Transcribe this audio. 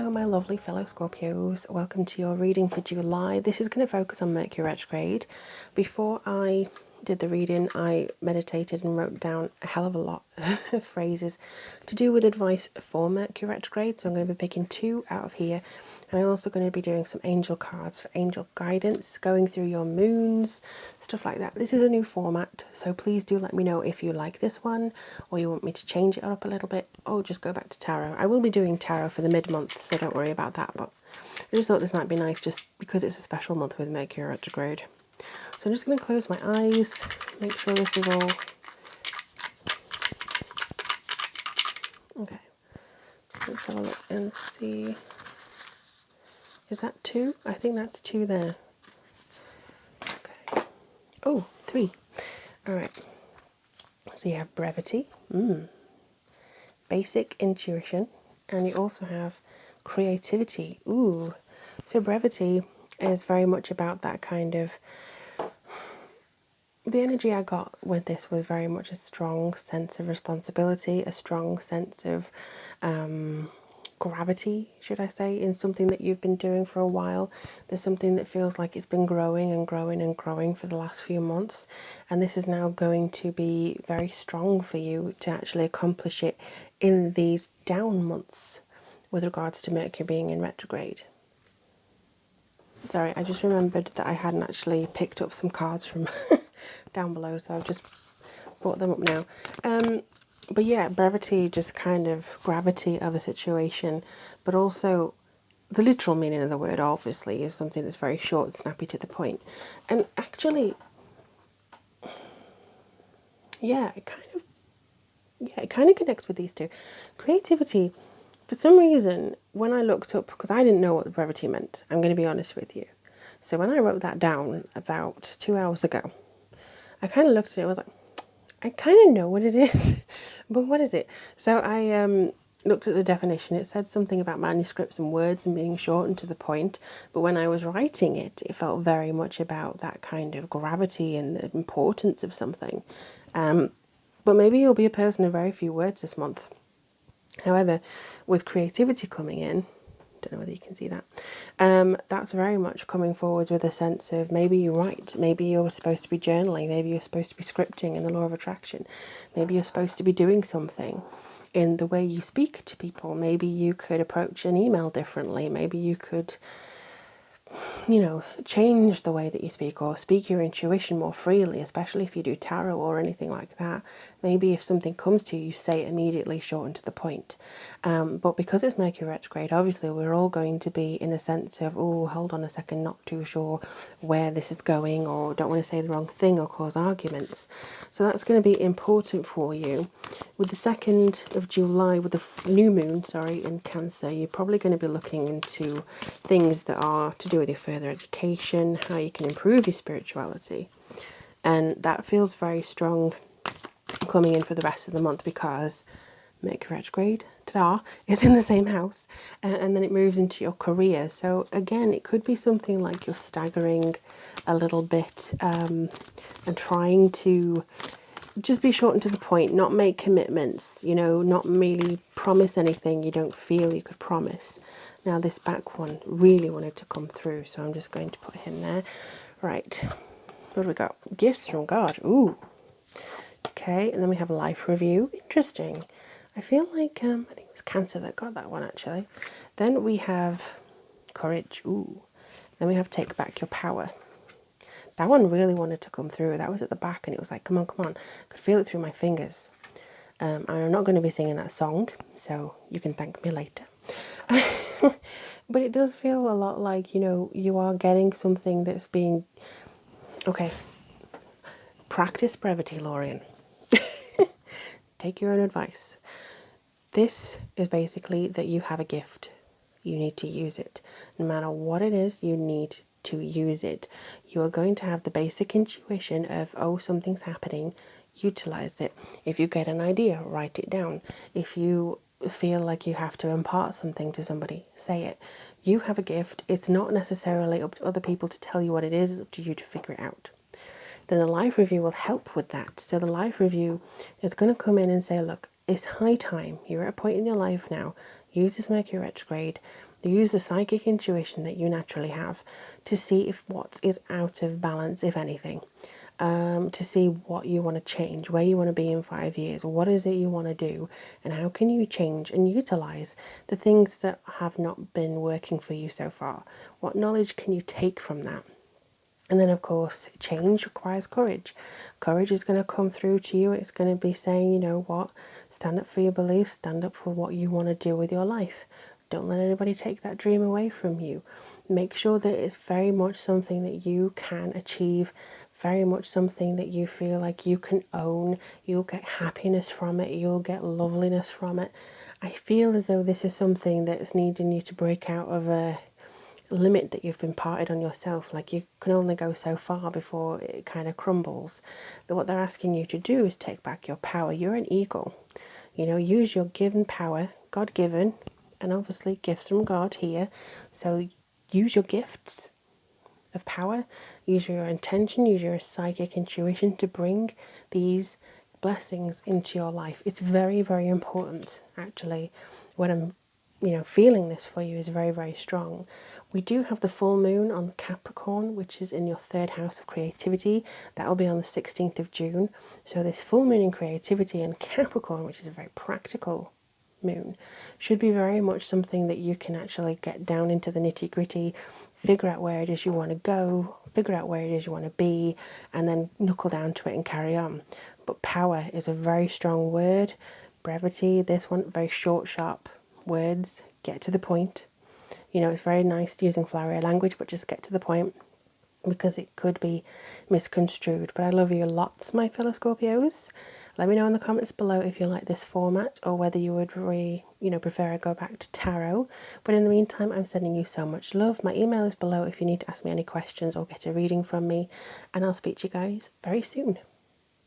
Hello my lovely fellow Scorpios, welcome to your reading for July. This is going to focus on Mercury Retrograde. Before I did the reading, I meditated and wrote down a hell of a lot of phrases to do with advice for Mercury Retrograde, so I'm going to be picking two out of here. And I'm also going to be doing some angel cards for angel guidance, going through your moons, stuff like that. This is a new format, so please do let me know if you like this one or you want me to change it up a little bit or just go back to tarot. I will be doing tarot for the mid-month, so don't worry about that, but I just thought this might be nice just because it's a special month with Mercury Retrograde. So I'm just going to close my eyes, make sure this is all okay. Let's have a look and see. Is that two? I think that's two there. Okay. Oh, three. All right. So you have brevity, basic intuition, and you also have creativity. Ooh. So brevity is very much about that kind of... The energy I got with this was very much a strong sense of responsibility, a strong sense of gravity, should I say, in something that you've been doing for a while. There's something that feels like it's been growing and growing and growing for the last few months, and this is now going to be very strong for you to actually accomplish it in these down months with regards to Mercury being in retrograde. Sorry, I just remembered that I hadn't actually picked up some cards from down below, so I've just brought them up now. But yeah, brevity, just kind of gravity of a situation, but also the literal meaning of the word, obviously, is something that's very short, snappy, to the point. And actually, yeah, it kind of connects with these two. Creativity, for some reason, when I looked up, because I didn't know what brevity meant, I'm going to be honest with you. So when I wrote that down about 2 hours ago, I kind of looked at it, I was like, I kind of know what it is, but what is it? So I looked at the definition. It said something about manuscripts and words and being short and to the point, but when I was writing it, it felt very much about that kind of gravity and the importance of something. But maybe you'll be a person of very few words this month. However, with creativity coming in, don't know whether you can see that, that's very much coming forward with a sense of maybe you write, maybe you're supposed to be journaling, maybe you're supposed to be scripting in the law of attraction, maybe you're supposed to be doing something in the way you speak to people. Maybe you could approach an email differently, maybe you could, you know, change the way that you speak or speak your intuition more freely, especially if you do tarot or anything like that. Maybe if something comes to you, you say it immediately, short and to the point. But because it's Mercury retrograde, obviously we're all going to be in a sense of, oh, hold on a second, not too sure where this is going, or don't want to say the wrong thing or cause arguments. So that's going to be important for you. With the 2nd of July, with the new moon, in Cancer, you're probably going to be looking into things that are to do with your further education, how you can improve your spirituality. And that feels very strong coming in for the rest of the month because Mercury retrograde, ta-da, is in the same house, and then it moves into your career. So again, it could be something like you're staggering a little bit and trying to just be short and to the point, not make commitments, you know, not really promise anything you don't feel you could promise. Now this back one really wanted to come through, so I'm just going to put him there. Right, what do we got? Gifts from God. Ooh. Okay, and then we have a life review. Interesting. I feel like, I think it was Cancer that got that one, actually. Then we have courage. Ooh. Then we have take back your power. That one really wanted to come through. That was at the back, and it was like, come on, come on. I could feel it through my fingers. And I'm not going to be singing that song, so you can thank me later. But it does feel a lot like, you know, you are getting something that's being... Okay. Practice brevity, Lorien. Take your own advice. This is basically that you have a gift. You need to use it. No matter what it is, you need to use it. You are going to have the basic intuition of, oh, something's happening. Utilize it. If you get an idea, write it down. If you feel like you have to impart something to somebody, say it. You have a gift. It's not necessarily up to other people to tell you what it is. It's up to you to figure it out. Then the life review will help with that. So the life review is going to come in and say, look, it's high time. You're at a point in your life now. Use this Mercury retrograde. Use the psychic intuition that you naturally have to see if what is out of balance, if anything. To see what you want to change, where you want to be in 5 years, what is it you want to do, and how can you change and utilize the things that have not been working for you so far. What knowledge can you take from that? And then, of course, change requires courage. Courage is going to come through to you. It's going to be saying, you know what, stand up for your beliefs, stand up for what you want to do with your life. Don't let anybody take that dream away from you. Make sure that it's very much something that you can achieve, very much something that you feel like you can own. You'll get happiness from it, you'll get loveliness from it. I feel as though this is something that's needing you to break out of a limit that you've been parted on yourself. Like, you can only go so far before it kind of crumbles. What they're asking you to do is take back your power. You're an eagle, you know, use your given power, God given, and obviously gifts from God here. So use your gifts of power, use your intention, use your psychic intuition to bring these blessings into your life. It's very, very important, actually. When I'm, feeling this for you is very, very strong. We do have the full moon on Capricorn, which is in your third house of creativity. That will be on the 16th of June. So this full moon in creativity and Capricorn, which is a very practical moon, should be very much something that you can actually get down into the nitty gritty, figure out where it is you want to go, figure out where it is you want to be, and then knuckle down to it and carry on. But power is a very strong word. Brevity, this one, very short, sharp words, get to the point. It's very nice using flowery language, but just get to the point, because it could be misconstrued. But I love you lots, my fellow Scorpios. Let me know in the comments below if you like this format, or whether you would prefer I go back to tarot. But in the meantime, I'm sending you so much love. My email is below if you need to ask me any questions or get a reading from me, and I'll speak to you guys very soon.